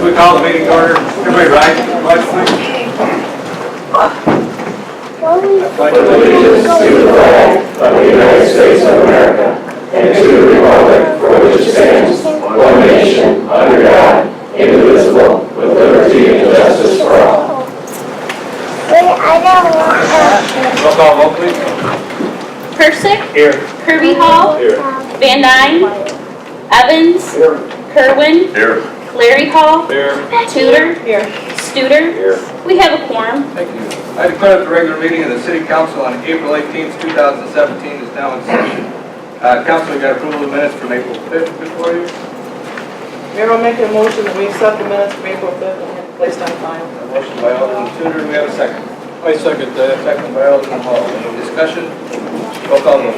we call the meeting to order? Everybody rise. Pledge, please. Pledge allegiance to the flag of the United States of America and to the republic for which it stands, one nation, under God, indivisible, with liberty and justice for all. I don't want Roll call vote, please. Persick. Here. Kirby Hall. Here. Van Dyne. Evans. Here. Kerwin. Here. Larry Hall. Here. Tudor. Studer. Here. We have a quorum. Thank you. I declare that the regular meeting of the City Council on April 18th, 2017 is now in session. Council, we got approval of the minutes from April 5th before you. Mayor will make a motion that we accept the minutes from April 5th and placed on file. A motion by Alderman Tudor, do we have a second? I second that. Second by Alderman Hall. Any discussion? Roll call vote.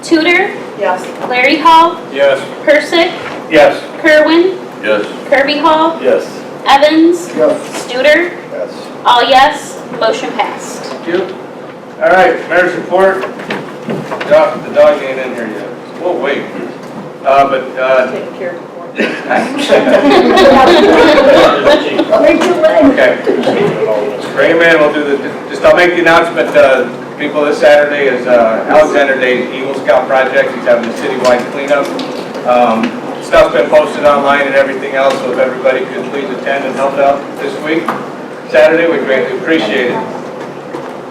Tudor. Yes. Larry Hall. Yes. Persick. Yes. Kerwin. Yes. Kirby Hall. Yes. Evans. Yes. Studer. Yes. All yes. Motion passed. Thank you. All right, mayor's report. The dog ain't in here yet. We'll wait. Taking care of the board. Okay. Bring him in. We'll do I'll make the announcement. People, this Saturday is Alexander Day's Eagle Scout project. He's having a citywide cleanup. Stuff's been posted online and everything else, so if everybody could please attend and help out this week, Saturday, we'd greatly appreciate it.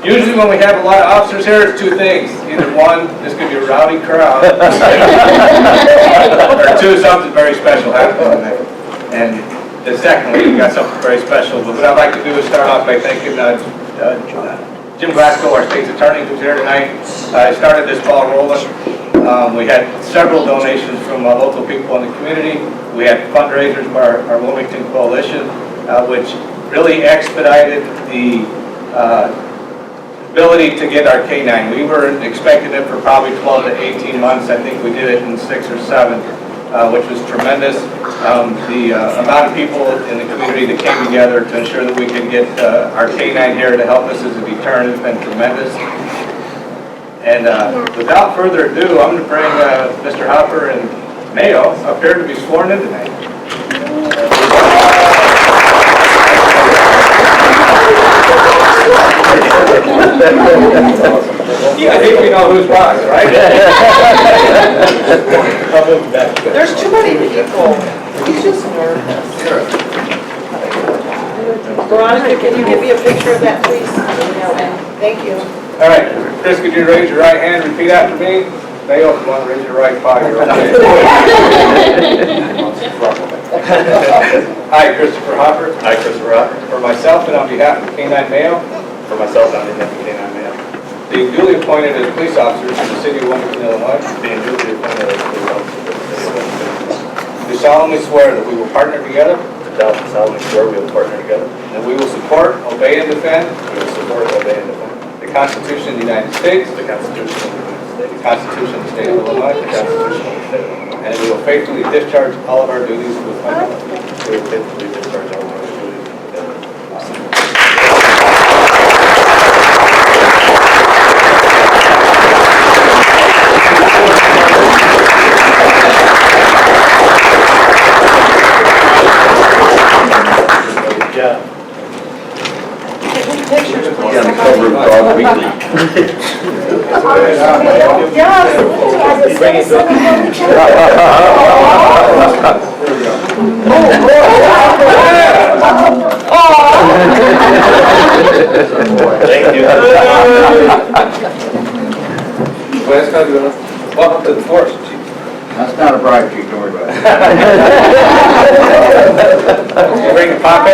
Usually when we have a lot of officers here, it's two things. Either one, this could be a rowdy crowd, or two, something very special happening. And the second, we've got something very special. But what I'd like to do is start off by thanking Jim Glasgow, our state's attorney, who's here tonight. Started this ball rolling. We had several donations from local people in the community. We had fundraisers from our Wilmington coalition, which really expedited the ability to get our K9. We were expecting it for probably 12 to 18 months. I think we did it in 6 or 7, which was tremendous. The amount of people in the community that came together to ensure that we could get our K9 here to help us as a deterrent has been tremendous. And without further ado, I'm going to bring Mr. Hopper and Mayo up here to be sworn in tonight. Yeah, I think we know who's boss, right? There's too many people. He's just nervous. Veronica, can you give me a picture of that, please? Thank you. All right, Chris, could you raise your right hand, repeat after me? Mayo, if you want to raise your right paw, you're okay. Hi, Christopher Hopper. Hi, Christopher Hopper. For myself and on behalf of K9 Mayo, For myself, I'm the Deputy K-9 Man. being duly appointed as police officers in the city of Wilmington, Illinois, Being duly appointed as police officer for the city of Wilmington, do solemnly swear that we will partner together, do solemnly swear we will partner together. and we will support, obey, and defend We will support, obey, and defend the Constitution of the United States, the Constitution of the United States, the Constitution of the State of the Illinois, Constitution of the State of Illinois. and we will faithfully discharge all of our duties with fidelity. We will faithfully discharge all of our duties with fidelity. Yeah. Pictures, please. Thank you. Welcome to the force, Chief. That's not a bribe, Chief, don't worry about it. You bring the pop in?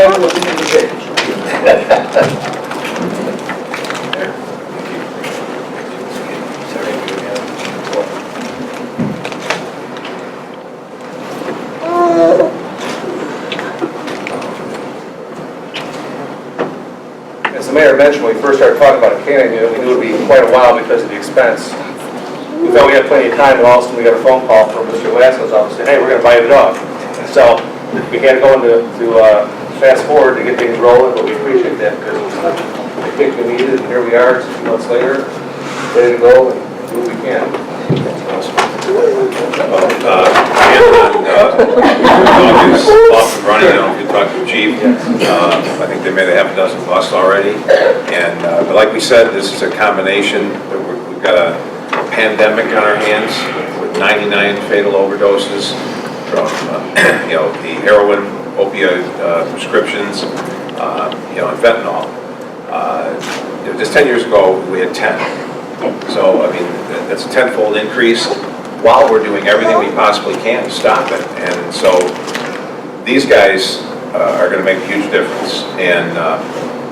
As the mayor mentioned, when we first started talking about a canine unit, we knew it would be quite a while because of the expense. We thought we had plenty of time, and all of a sudden we got a phone call from Mr. Glasgow's office saying, hey, we're going to buy the dog. So we had to go into fast forward to get things rolling, but we appreciate that because I think we needed it, and here we are 6 months later, ready to go and do what we can. Dog is off and running now. If you talk to him, they made a half a dozen busts already. And, but like we said, this is a combination. We've got a pandemic on our hands with 99 fatal overdoses from, you know, the heroin, opioid prescriptions, you know, and fentanyl. You know, just 10 years ago, we had 10. So, I mean, that's a tenfold increase while we're doing everything we possibly can to stop it. And so these guys are going to make a huge difference. And,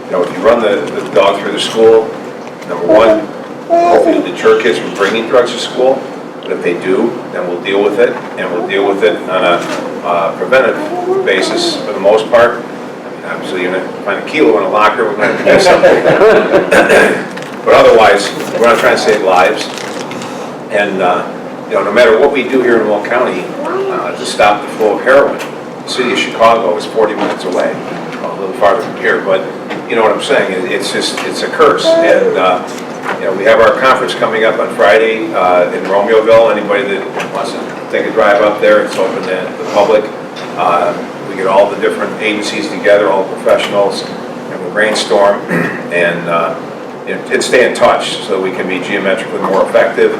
you know, if you run the dog through the school, number one, hopefully the deter kids from bringing drugs to school. But if they do, then we'll deal with it. And we'll deal with it on a preventive basis for the most part. I mean, obviously, you're going to find a kilo in a locker, we're going to do something. But otherwise, we're not trying to save lives. And, you know, no matter what we do here in Will County to stop the flow of heroin, the city of Chicago is 40 minutes away, a little farther from here, but you know what I'm saying, it's just, it's a curse. And, you know, we have our conference coming up on Friday in Romeoville. Anybody that wants to take a drive up there, it's open to the public. We get all the different agencies together, all the professionals, and we brainstorm and stay in touch so we can be geometrically more effective.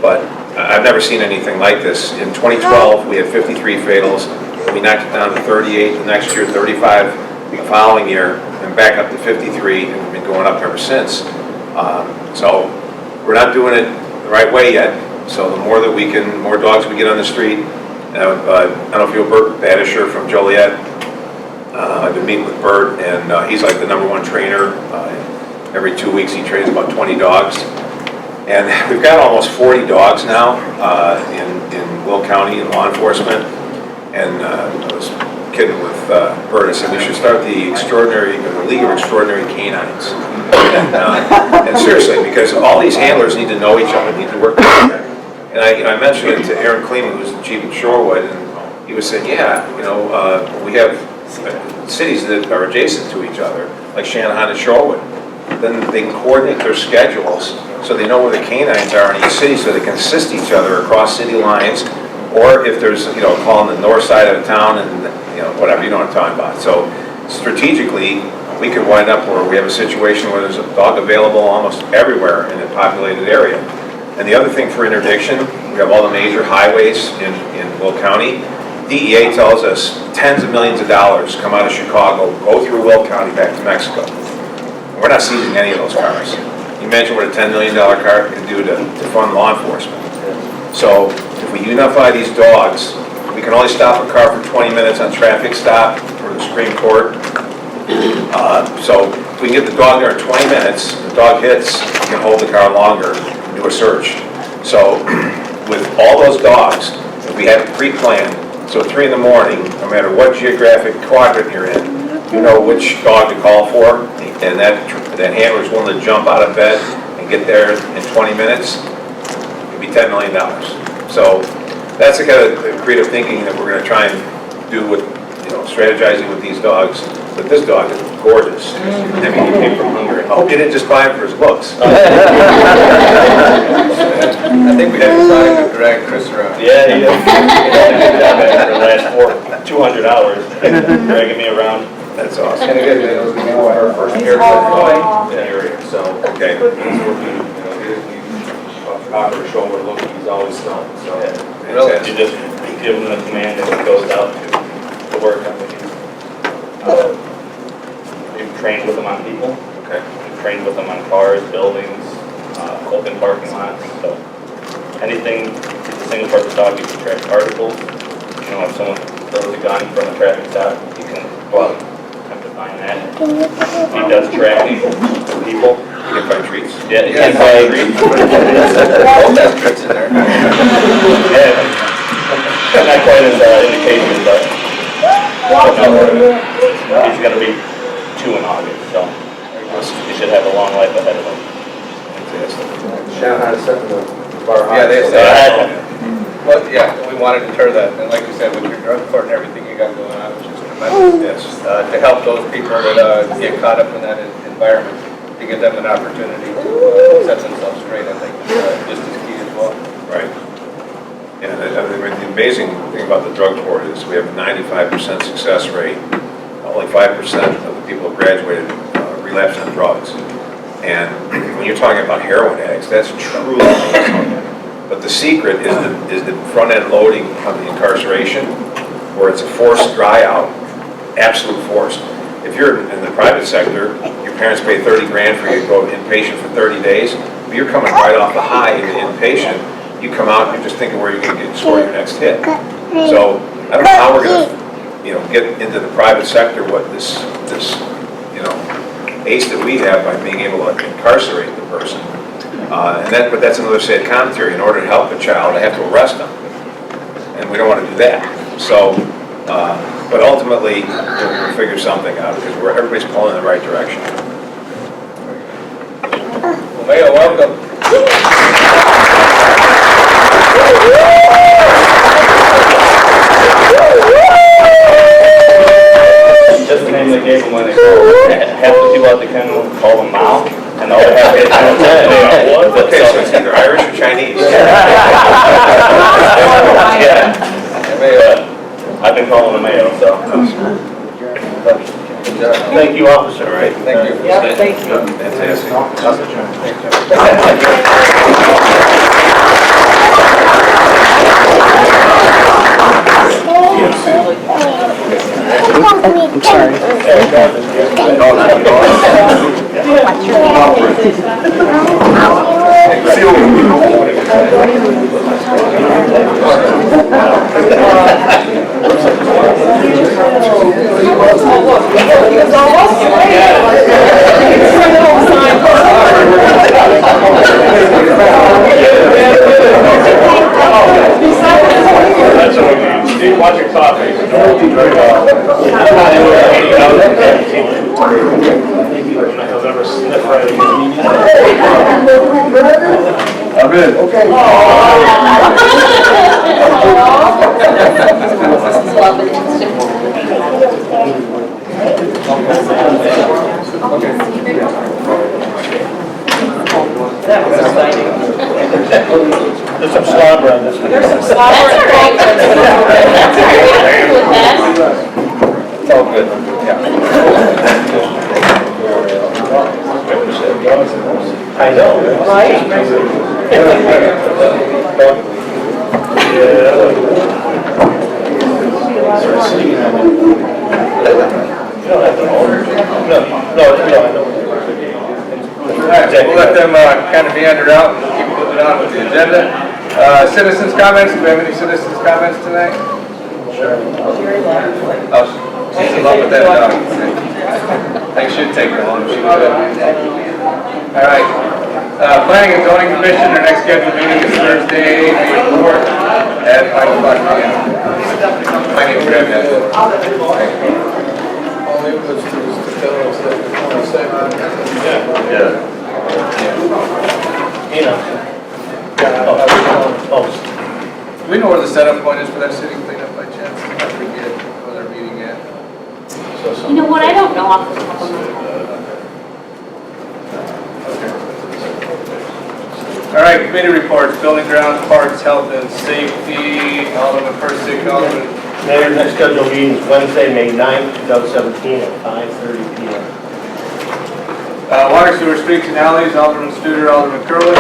But I've never seen anything like this. In 2012, we had 53 fatals. We knocked it down to 38 the next year, 35 the following year, and back up to 53, and we've been going up ever since. So we're not doing it the right way yet. So the more that we can, more dogs we get on the street. I don't know if you know Bert Badisher from Joliet. I've been meeting with Bert, and he's like the #1 trainer. Every 2 weeks he trains about 20 dogs. And we've got almost 40 dogs now in Will County in law enforcement. And I was kidding with Bert. I said we should start the League of Extraordinary Canines. And seriously, because all these handlers need to know each other, need to work together. And I mentioned it to Aaron Kleeman, who's the chief in Shorewood, and he was saying, yeah, you know, we have cities that are adjacent to each other, like Shanahan and Shorewood. Then they can coordinate their schedules so they know where the canines are in each city so they can assist each other across city lines, or if there's, you know, a call on the north side of town and, you know, whatever, you know what I'm talking about. So strategically, we could wind up where we have a situation where there's a dog available almost everywhere in a populated area. And the other thing for interdiction, we have all the major highways in Will County. DEA tells us tens of millions of dollars come out of Chicago, go through Will County back to Mexico. We're not seizing any of those cars. You imagine what a $10 million car can do to fund law enforcement. So if we unify these dogs, we can only stop a car for 20 minutes on traffic stop for the Supreme Court. So if we can get the dog there in 20 minutes, the dog hits, we can hold the car longer and do a search. So with all those dogs, if we have it pre-planned, so at 3 in the morning, no matter what geographic quadrant you're in, you know which dog to call for, and that handler's willing to jump out of bed and get there in 20 minutes, it could be $10 million. So that's the kind of creative thinking that we're going to try and do with, you know, strategizing with these dogs. But this dog is gorgeous. I mean, he came from Hungary. I hope you didn't just buy him for his looks. I think we had a trying to drag Chris around. Yeah, he did. He did a good job for the last 200 hours, dragging me around. That's awesome. And again, it was Our first haircut in the area, so Okay. he's working, you know, he's off the shoulder look, he's always smelling, so. Really? You just give him the command and he goes out to work on it. We've trained with them on people. Okay. We've trained with them on cars, buildings, open parking lots. So anything, the single purpose dog, you can track articles. You know, if someone throws a gun from a traffic stop, you can go out and attempt to find that. He does track people. You can find treats. Yeah, he can find treats. Both have tricks in there. Yeah, not quite as indication, but no, he's going to be 2 in August, so he should have a long life ahead of him. Shanahan setting the bar high. Yeah, they so say. that's- Well, yeah, we want to deter that, and like you said, with your drug court and everything you got going on, which is tremendous, to help those people that get caught up in that environment, to give them an opportunity to set themselves straight, I think is just as key as well. Right. And the amazing thing about the drug court is we have a 95% success rate. Only 5% of the people who graduated relapsed on drugs. And when you're talking about heroin addicts, that's truly amazing. But the secret is the front-end loading of the incarceration, where it's a forced dry out, absolute forced. If you're in the private sector, your parents pay 30 grand for you to go inpatient for 30 days, but you're coming right off the high into inpatient. You come out and you're just thinking where you're going to score your next hit. So I don't know how we're going to, get into the private sector what this ace that we have by being able to incarcerate the person. But that's another sad commentary. In order to help a child, I have to arrest them, and we don't want to do that. So, but ultimately, we'll figure something out because everybody's pulling in the right direction. Well, Mayor, welcome. Just the name they gave them when they called. Half the people at the kennel call them Mao, and all they have is what? Okay, so it's either Irish or Chinese. I've been calling them Mayo, so. Thank you, officer. All right, Thank you. Yeah, thank you. fantastic. I'm sorry. Steve, watch your coffee. I'm in. Okay. There's some slobber on this one. There's some slobber. That's all right. That's all right. I'm cool with that. It's all good. I know. All right, we'll let them kind of meander out and keep moving on with the agenda. Citizens' comments, do we have any citizens' comments tonight? Sure. Oh, she's in love with that dog. I should take her home, she would. All right. Planning and Zoning Commission, our next scheduled meeting is Thursday, May 4th at 5 o'clock p.m. My name is Greg. All it was to tell us that on the second. Yeah. Do we know where the setup point is for that city cleanup by chance? I forget where they're meeting at. You know what, I don't know off the top of my head. All right, committee reports, building grounds, parks, health and safety, Alderman Persick, Alderman. Mayor's next scheduled meeting is Wednesday, May 9th, 2017 at 5:30 p.m. Water, sewer, streets and alleys, Alderman Studer, Alderman Curley.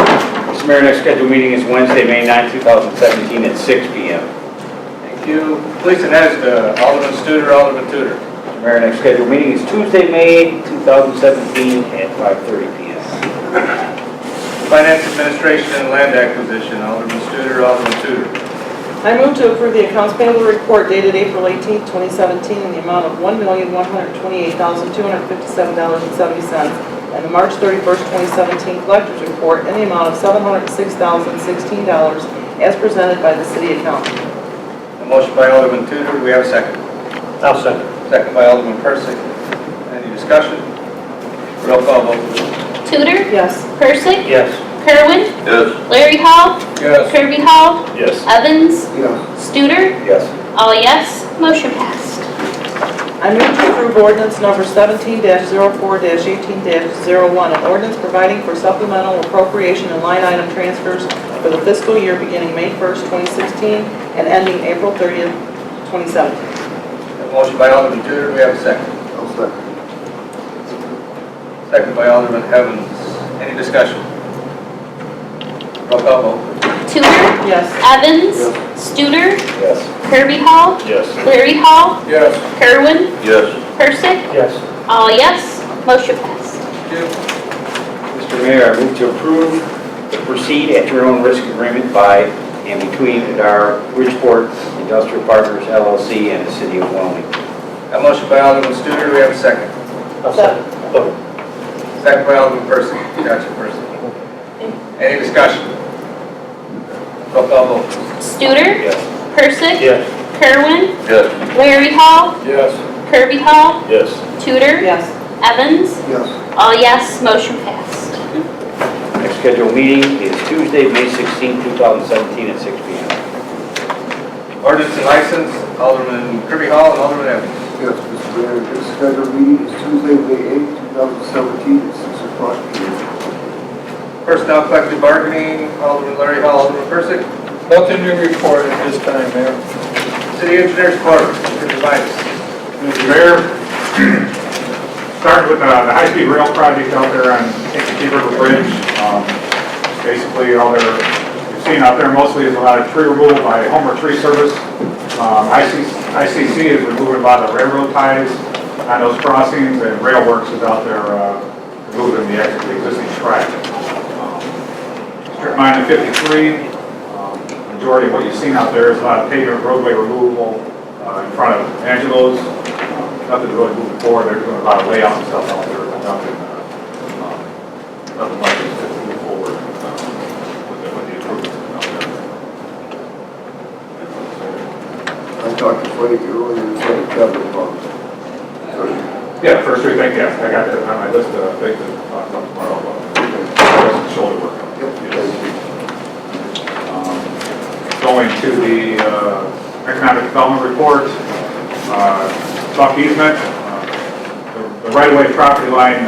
Mr. Mayor, next scheduled meeting is Wednesday, May 9, 2017 at 6 p.m. Thank you. Police and ESTA, Alderman Studer, Alderman Tudor. Mr. Mayor, next scheduled meeting is Tuesday, May 2017 at 5:30 p.m. Finance administration and land acquisition, Alderman Studer, Alderman Tudor. I move to approve the accounts payable report dated April 18, 2017 in the amount of $1,128,257.70 and the March 31st, 2017 collector's report in the amount of $706,016 as presented by the city accountant. A motion by Alderman Tudor, do we have a second? I'll second. Second by Alderman Persick. Any discussion? Roll call vote. Tudor? Yes. Persick? Yes. Kerwin? Yes. Larry Hall? Yes. Kirby Hall? Yes. Evans? Yeah. Studer? Yes. All yes, motion passed. I move to approve ordinance number 17-04-18-01, an ordinance providing for supplemental appropriation and line item transfers for the fiscal year beginning May 1st, 2016 and ending April 30th, 2017. A motion by Alderman Tudor, do we have a second? I'll second. Second by Alderman Evans. Any discussion? Roll call vote. Tudor, Yes. Evans, Studer, Yes. Kirby Hall, Yes. Larry Hall, Yes. Kerwin, Yes. Persick, Yes. all yes, motion passed. Mr. Mayor, I move to approve the proceed at your own risk agreement by and between Adar Bridgeport Industrial Partners LLC and the City of Wilmington. A motion by Alderman Studer, do we have a second? Second by Alderman Percy. Gotcha, Percy. Any discussion? Roll call vote. Studer, Yes. Persick, Yes. Kerwin, Yes. Larry Hall, Yes. Kirby Hall, Yes. Tudor, Yes. Evans, Yes. all yes, motion passed. Next scheduled meeting is Tuesday, May 16, 2017 at 6 p.m. Ordinance and license, Alderman Kirby Hall and Alderman Evans. Yes, Mr. Mayor, this scheduled meeting is Tuesday, May 8th, 2017, at 6 o'clock p.m. Personnel collective bargaining, Alderman Larry Hall, Alderman Persick. Nothing to report at this time, Mayor. City engineer's report, Mr. Device. Mr. Mayor, starting with the high-speed rail project out there on Kankakee River Bridge. Basically, all you've seen out there mostly is a lot of tree removal by Homer Tree Service. ICC is removing a lot of railroad ties on those crossings, and Rail Works is out there removing the existing track. Strip mine at 53. Majority of what you've seen out there is a lot of pavement roadway removal in front of Angelo's. Nothing's really moving forward. They're doing a lot of layout and stuff out there, but nothing much is moving forward with the improvements out there. I talked to Frank earlier, and said capital funds. Yeah, first three things, yeah, I got that on my list of things to talk about tomorrow. But shoulder work. Going to the economic development report, Buck easement, the right-of-way property line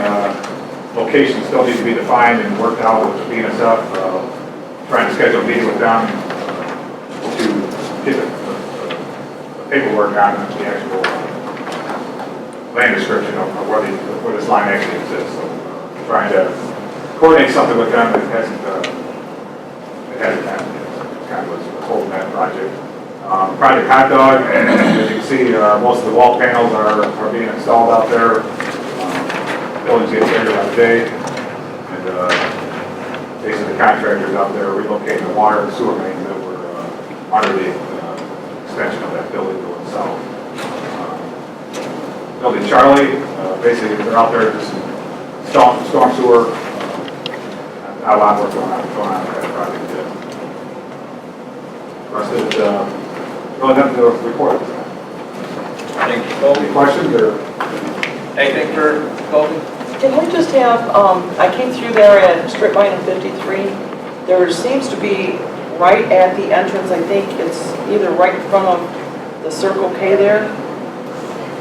location still needs to be defined and worked out with BNSF. Trying to schedule a meeting with them to get the paperwork on the actual land description of where this line actually exists. So trying to coordinate something with them that hasn't happened yet. Kind of what's holding that project. Project Hot Dog, as you can see, most of the wall panels are being installed out there. Buildings get bigger by the day, and basically the contractors out there relocating the water and sewer mains that were under the extension of that building going south. Building Charlie, basically they're out there just installing storm sewer. Not a lot of work going on with that project yet. Rest of it, really nothing to report. Thank you, Colby. Any questions or? Anything for Colby? Can we just have, I came through there at strip mine in 53. There seems to be right at the entrance, I think it's either right in front of the Circle K there.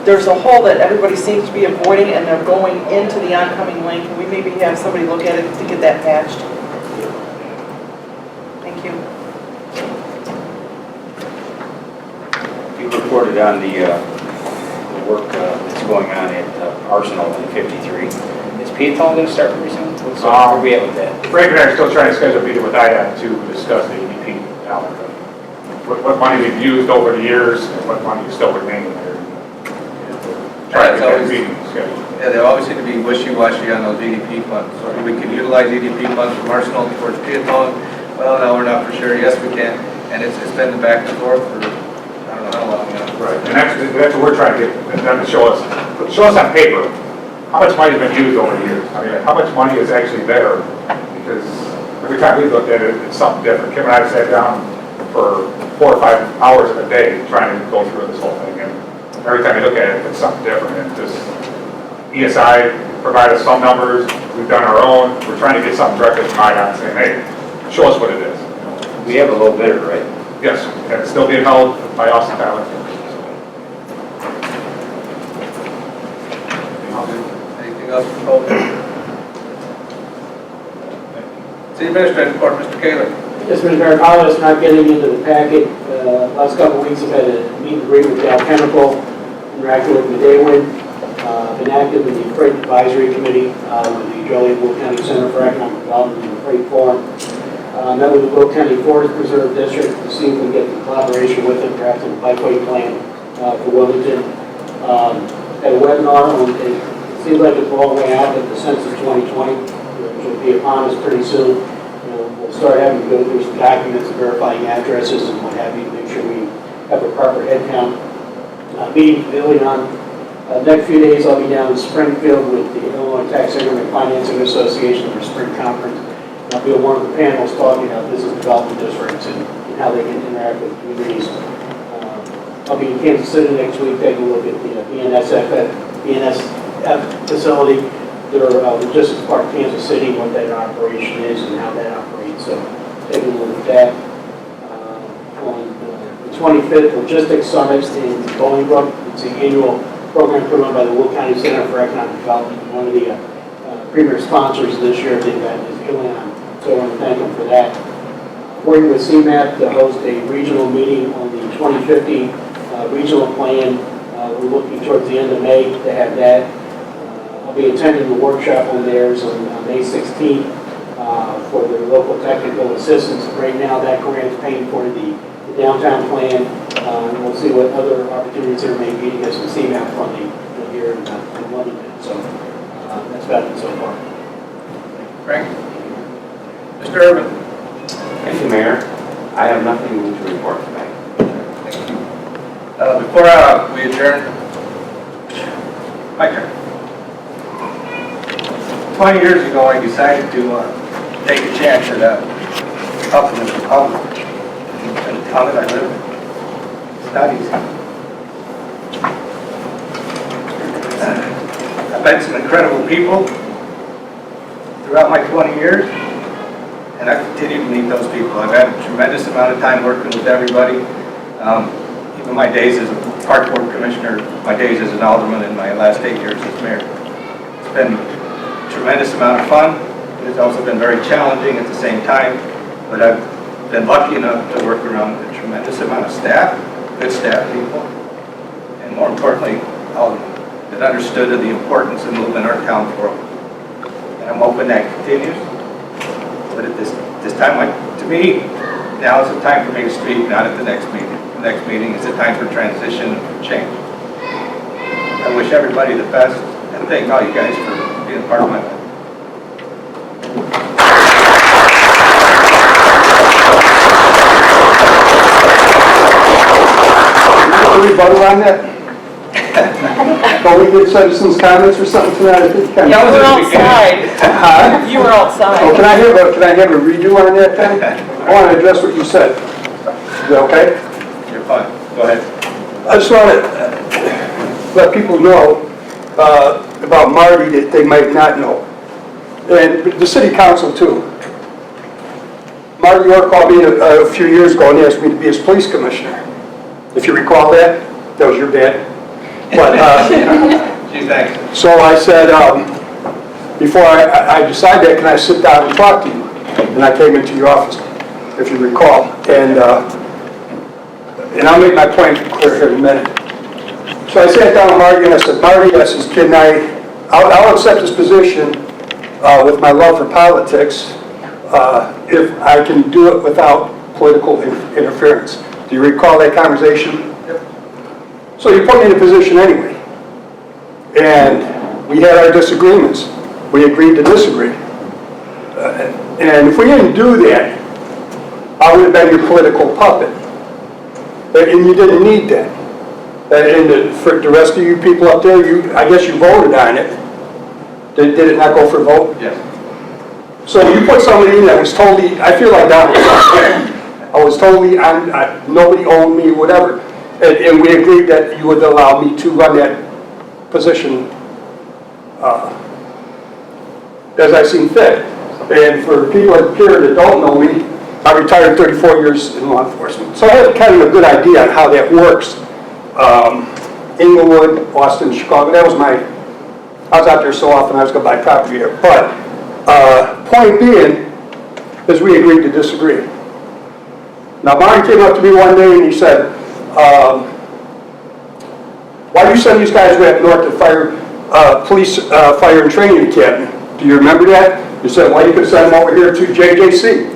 There's a hole that everybody seems to be avoiding and they're going into the oncoming lane. Can we maybe have somebody look at it to get that patched? Thank you. You reported on the work that's going on at Arsenal in 53. Is Piaton going to start pretty soon? Where are we at with that? Frank and I are still trying to schedule a meeting with IDOT to discuss the EDP now. What money we've used over the years and what money is still remaining there. Try to get that meeting scheduled. Yeah, they always seem to be wishy-washy on those EDP funds. So we can utilize EDP funds from Arsenal towards Peatone. Well, no, we're not for sure. Yes, we can. And it's been the back and forth for, I don't know how long now. Right, and that's what we're trying to get them to show us on paper, how much money has been used over the years. I mean, how much money is actually there, because every time we looked at it, it's something different. Kim and I sat down for 4 or 5 hours a day trying to go through this whole thing, and every time you look at it, it's something different, and just ESI provide us some numbers, we've done our own, we're trying to get something directly from IDOT saying, hey, show us what it is. We have a low bidder, right? Yes, and it's still being held by Austin Tyler. Anything else for Colby? City Administrator report, Mr. Kaler. Yes, Mr. Mayor, I apologize for not getting into the packet. Last couple of weeks I've had a meet and greet with Dow Chemical, interacting with Medaywood. Been active in the Freight Advisory Committee with the Joliet Will County Center for Economic Development and the Freight Forum. Met with the Will County Forest Preserve District to see if we can get the collaboration with them, perhaps in a bikeway plan for Wilmington. At a webinar, it seems like it's a long way out, but the Census 2020, which will be upon us pretty soon. We'll start having to go through some documents and verifying addresses and what have you to make sure we have a proper head count. Meeting building on next few days, I'll be down in Springfield with the Illinois Tax Increment Financing Association for Spring Conference. I'll be on one of the panels talking about business development districts and how they can interact with communities. I'll be in Kansas City next week, taking a look at the BNSF facility, their logistics park, Kansas City, what that operation is and how that operates. So taking a look at that. On the 25th, Logistics Summit in Bolingbrook. It's the annual program put on by the Will County Center for Economic Development. One of the premier sponsors this year of the event is Ileon. So I want to thank them for that. Working with CMAP to host a regional meeting on the 2050 regional plan. We're looking towards the end of May to have that. I'll be attending the workshop on theirs on May 16th for their local technical assistance. Right now that grant is paying for the downtown plan. And we'll see what other opportunities there may be to get some CMAP funding here in Wilmington. So that's about it so far. Frank? Mr. Urban? Thank you, Mayor. I have nothing to report tonight. Thank you. Before we adjourn, my turn. 20 years ago, I decided to take a chance at helping the Republic in the town that I live in. It's not easy. I've met some incredible people throughout my 20 years, and I continue to meet those people. I've had a tremendous amount of time working with everybody. Even my days as a park board commissioner, my days as an alderman, and my last 8 years as mayor. It's been a tremendous amount of fun. It's also been very challenging at the same time, but I've been lucky enough to work around a tremendous amount of staff, good staff people, and more importantly, aldermen that understood the importance of moving our town forward. And I'm hoping that continues. But at this time, to me, now is the time for me to speak, not at the next meeting. The next meeting is the time for transition and for change. I wish everybody the best, and thank all you guys for being a part of my life. Rebuttal on that? Don't we get citizens' comments or something tonight? Yeah, we were outside. Huh? You were outside. Oh, can I have a redo on that then? I want to address what you said. Is that okay? You're fine. Go ahead. I just want to let people know about Marty that they might not know. And the city council too. Marty York called me a few years ago and asked me to be his police commissioner. If you recall that, that was your bad. But, Gee, thanks. so I said, before I decide that, can I sit down and talk to you? And I came into your office, if you recall. And I'll make my point clear here in a minute. So I sat down with Marty and I said, Marty, I says, I'll accept this position with my love for politics if I can do it without political interference. Do you recall that conversation? Yep. So you put me in a position anyway. And we had our disagreements. We agreed to disagree. And if we didn't do that, I would have been your political puppet. And you didn't need that. And for the rest of you people up there, I guess you voted on it. Did it not go for a vote? Yes. So you put somebody in that was totally, I feel like that was I was totally, nobody owned me, whatever. And we agreed that you would allow me to run that position as I seem fit. And for people here that don't know me, I retired 34 years in law enforcement. So I have kind of a good idea on how that works. Inglewood, Boston, Chicago, I was out there so often I was going to buy property here. But point being is we agreed to disagree. Now Marty came up to me one day and he said, why do you send these guys way up north to fire Police Fire and Training Academy. Do you remember that? You said, well, you could send them over here to JJC.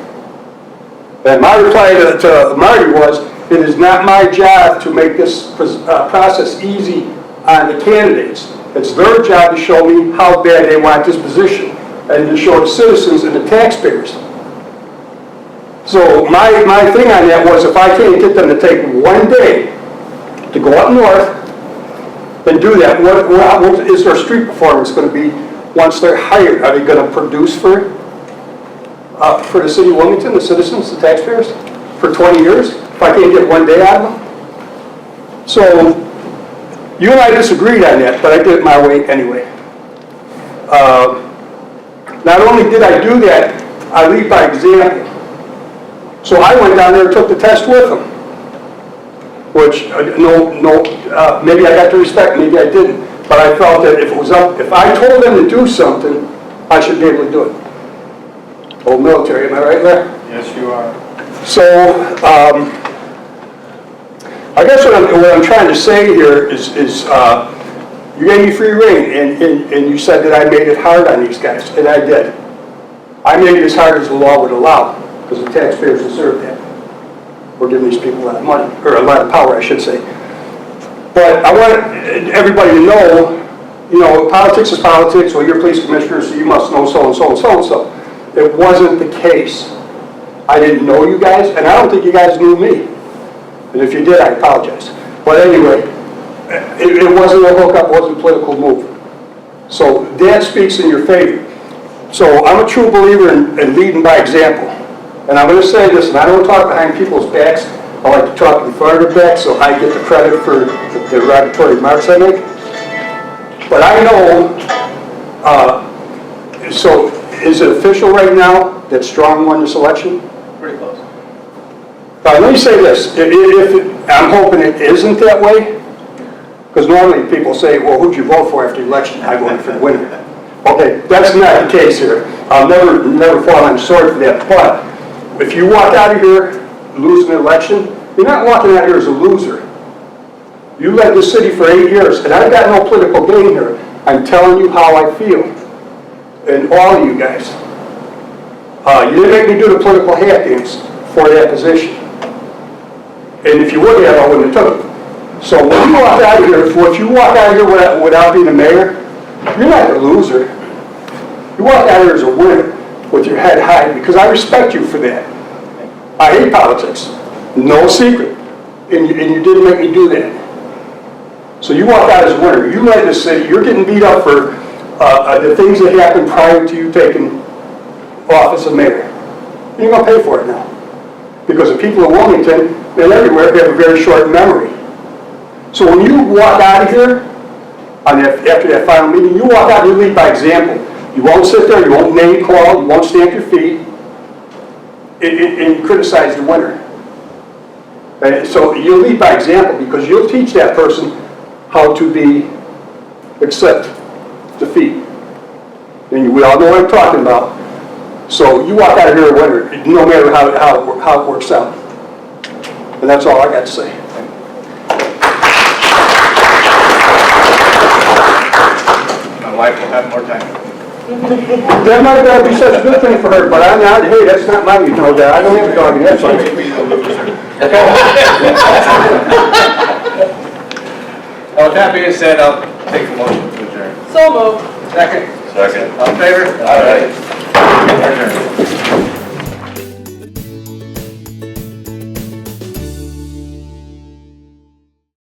And my reply to Marty was, it is not my job to make this process easy on the candidates. It's their job to show me how bad they want this position and to show the citizens and the taxpayers. So my thing on that was, if I can't get them to take one day to go up north and do that, what is their street performance going to be once they're hired? Are they going to produce for the city of Wilmington, the citizens, the taxpayers, for 20 years? If I can't get one day out of them? So you and I disagreed on that, but I did it my way anyway. Not only did I do that, I lead by example. So I went down there and took the test with them, which maybe I got the respect, maybe I didn't, but I felt that if I told them to do something, I should be able to do it. Old military, am I right there? Yes, you are. So I guess what I'm trying to say here is you gave me free rein, and you said that I made it hard on these guys, and I did. I made it as hard as the law would allow, because the taxpayers deserve that. We're giving these people a lot of money, or a lot of power, I should say. But I want everybody to know, politics is politics. Well, you're a police commissioner, so you must know so-and-so and so-and-so. It wasn't the case. I didn't know you guys, and I don't think you guys knew me. And if you did, I apologize. But anyway, it wasn't a hookup, it wasn't a political move. So that speaks in your favor. So I'm a true believer in leading by example. And I'm going to say this, and I don't talk behind people's backs. I like to talk in front of their backs, so I get the credit for the derogatory remarks I make. But I know, so is it official right now that Strong won this election? Pretty close. Let me say this, I'm hoping it isn't that way, because normally people say, well, who'd you vote for after the election? I voted for the winner. Okay, that's not the case here. I'll never fall on the sword for that, but if you walk out of here losing an election, you're not walking out here as a loser. You led the city for 8 years, and I've got no political gain here. I'm telling you how I feel, and all of you guys. You didn't make me do the political hat dance for that position. And if you would have, I wouldn't have took it. So when you walk out of here, if you walk out of here without being a mayor, you're not a loser. You walk out of here as a winner with your head high, because I respect you for that. I hate politics, no secret, and you didn't make me do that. So you walk out as a winner. You led the city. You're getting beat up for the things that happened prior to you taking office of mayor. And you're going to pay for it now, because the people of Wilmington and everywhere have a very short memory. So when you walk out of here, after that final meeting, you walk out and you lead by example. You won't sit there, you won't name call, you won't stamp your feet, and you criticize the winner. And so you'll lead by example, because you'll teach that person how to accept defeat. And we all know what I'm talking about. So you walk out of here a winner, no matter how it works out. And that's all I got to say. My wife will have more time. That might not be such a good thing for her, but I'm not. Hey, that's not my, that. I don't have a dog in that fight. Well, with that being said, I'll take the motion to adjourn. So moved. Second? Second. All in favor? All right. Adjourned.